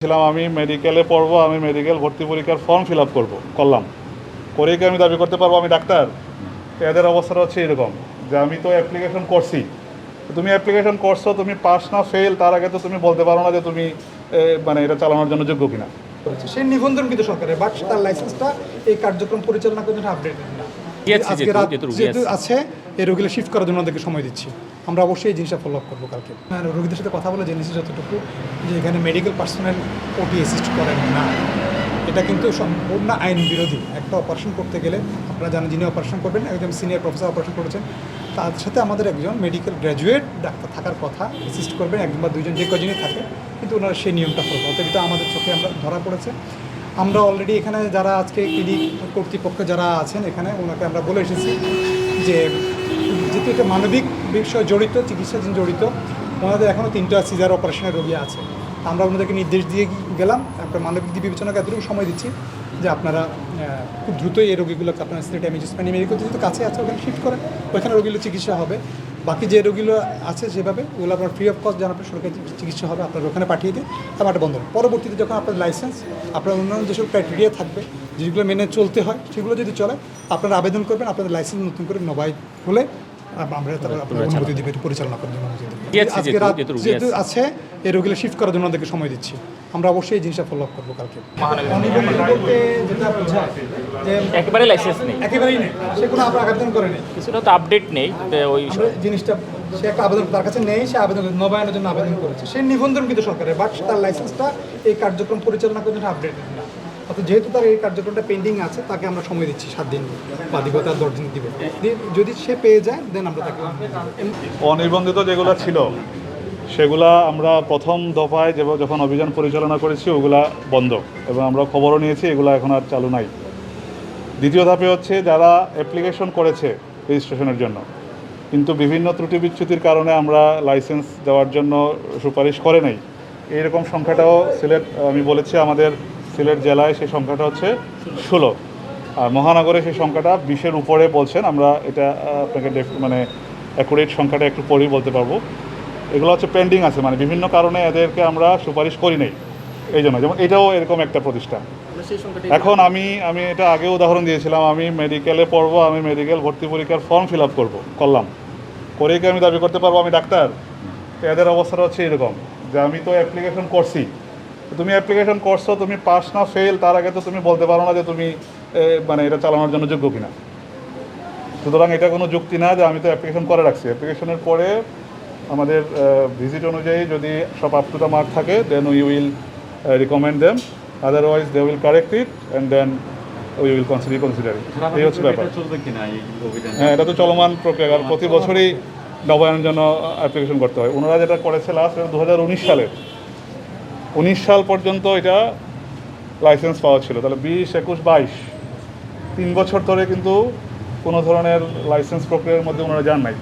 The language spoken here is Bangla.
ছিলাম আমি মেডিকেলে পড়বো, আমি মেডিকেল ভর্তি পরীক্ষার ফর্ম ফিল আপ করলাম করেই কি আমি দাবি করতে পারবো আমি ডাক্তার? এদের অবস্থাটা হচ্ছে এরকম যে আমি তো অ্যাপ্লিকেশন করছি, তুমি অ্যাপ্লিকেশন করছো, তুমি পাস না ফেল তার আগে তো তুমি বলতে পারো না যে তুমি মানে এটা চালানোর জন্য যোগ্য কিনা। সেই নিবন্ধনকৃত সরকারের বাট তার লাইসেন্সটা এই কার্যক্রম পরিচালনা করার জন্য আপডেট না। আজকে রাত যেহেতু আছে এই রোগীরা শিফট করার জন্য ওদেরকে সময় দিচ্ছি। আমরা অবশ্যই এই জিনিসটা ফলো আপ করবো কালকে। রোগীদের সাথে কথা বলে জেনেছি যতটুকু যে এখানে মেডিকেল পার্সোনাল ওটি অ্যাসিস্ট করেন না, এটা কিন্তু সম্পূর্ণ আইন বিরোধী। একটা অপারেশন করতে গেলে আপনারা জানেন যিনি অপারেশন করবেন একজন সিনিয়র প্রফেসর অপারেশন করেছেন, তার সাথে আমাদের একজন মেডিকেল গ্র্যাজুয়েট ডাক্তার থাকার কথা, অ্যাসিস্ট করবেন একজন বা দুইজন যে কজনই থাকে, কিন্তু ওনারা সেই নিয়মটা ফলো করতে, এটা আমাদের চোখে আমরা ধরা পড়েছে। আমরা অলরেডি এখানে যারা আজকে ক্লিনিক কর্তৃপক্ষ যারা আছেন এখানে ওনাকে আমরা বলে এসেছি যে যেহেতু এটা মানবিক বিষয় জড়িত, চিকিৎসাধীন জড়িত, ওনাদের এখনও 3টা সিজার অপারেশনের রোগী আছে। আমরা ওনাদেরকে নির্দেশ দিয়ে গেলাম, একটা মানবিক বিবেচনাকে এতটুকু সময় দিচ্ছি যে আপনারা খুব দ্রুতই এই রোগীগুলোকে আপনার সিলেট এমএজিসমানি মেডিকেল যেহেতু কাছে আছে ওখানে শিফট করেন, ওইখানে রোগীগুলো চিকিৎসা হবে। বাকি যে রোগীগুলো আছে যেভাবে ওগুলো আপনার ফ্রি অফ কস্ট যেন আপনার সরকারি চিকিৎসা হবে, আপনার ওখানে পাঠিয়ে দিন এবং একটা বন্ধ। পরবর্তীতে যখন আপনার লাইসেন্স, আপনার অন্যান্য যেসব ক্রাইটেরিয়া থাকবে যেগুলো মেনে চলতে হয় সেগুলো যদি চলে আপনারা আবেদন করবেন, আপনাদের লাইসেন্স নতুন করে নবায়ন হলে আমরা তারপর আপনার অনুমতি দেবে পরিচালনা করার জন্য। আজকে রাত যেহেতু আছে এই রোগীরা শিফট করার জন্য ওদেরকে সময় দিচ্ছি। আমরা অবশ্যই এই জিনিসটা ফলো আপ করবো কালকে। যেটা বোঝায় যে একেবারে লাইসেন্স নেই, একেবারেই নেই, সে কোনো আপনার আবেদন করে নেই, কিছুটা তো আপডেট নেই ওই জিনিসটা সে একটা আবেদন তার কাছে নেই, সে আবেদন নবায়নের জন্য আবেদন করেছে, সে নিবন্ধনকৃত সরকারের বাট তার লাইসেন্সটা এই কার্যক্রম পরিচালনা করার জন্য আপডেট না। অর্থাৎ যেহেতু তার এই কার্যক্রমটা পেন্ডিং আছে তাকে আমরা সময় দিচ্ছি 7 দিন বা দিব, তার 10 দিন দিব। যদি সে পেয়ে যায় দেন আমরা তাকে অনিবন্ধিত যেগুলো ছিল সেগুলা আমরা প্রথম দফায় যখন অভিযান পরিচালনা করেছি ওগুলা বন্ধ, এবং আমরা খবরও নিয়েছি এগুলো এখন আর চালু নাই। দ্বিতীয় ধাপে হচ্ছে যারা অ্যাপ্লিকেশন করেছে রেজিস্ট্রেশনের জন্য কিন্তু বিভিন্ন ত্রুটি বিচ্যুতির কারণে আমরা লাইসেন্স দেওয়ার জন্য সুপারিশ করে নাই, এইরকম সংখ্যাটাও সিলেট, আমি বলেছি আমাদের সিলেট জেলায় সেই সংখ্যাটা হচ্ছে 16, আর মহানগরে সেই সংখ্যাটা 20-এর উপরে বলছেন। আমরা এটা আপনাকে মানে অ্যাকুরেট সংখ্যাটা একটু পরেই বলতে পারবো। এগুলো হচ্ছে পেন্ডিং আছে, মানে বিভিন্ন কারণে এদেরকে আমরা সুপারিশ করি নাই, এই জন্য। যেমন এটাও এরকম একটা প্রতিষ্ঠান। এখন আমি এটা আগেও উদাহরণ দিয়েছিলাম, আমি মেডিকেলে পড়বো, আমি মেডিকেল ভর্তি পরীক্ষার ফর্ম ফিল আপ করলাম করেই কি আমি দাবি করতে পারবো আমি ডাক্তার? এদের অবস্থাটা হচ্ছে এরকম যে আমি তো অ্যাপ্লিকেশন করছি, তুমি অ্যাপ্লিকেশন করছো, তুমি পাস না ফেল তার আগে তো তুমি বলতে পারো না যে তুমি মানে এটা চালানোর জন্য যোগ্য কিনা। সুতরাং এটা কোনো যুক্তি না যে আমি তো অ্যাপ্লিকেশন করে রাখছি, অ্যাপ্লিকেশনের পরে আমাদের ভিজিট অনুযায়ী যদি সব আপ টু দ্য মার্ক থাকে then we will recommend them, otherwise they will correct it and then we will consider it. এই হচ্ছে ব্যাপার। হ্যাঁ, এটা তো চলমান প্রক্রিয়া, আর প্রতি বছরই নবায়নের জন্য অ্যাপ্লিকেশন করতে হয়। ওনারা যেটা করেছে লাস্ট 2019 সালের 19 সাল পর্যন্ত এটা লাইসেন্স পাওয়া ছিল, তাহলে 20, 21, 22 3 বছর ধরে কিন্তু কোনো ধরনের লাইসেন্স প্রক্রিয়ার মধ্যে ওনারা যান নাই।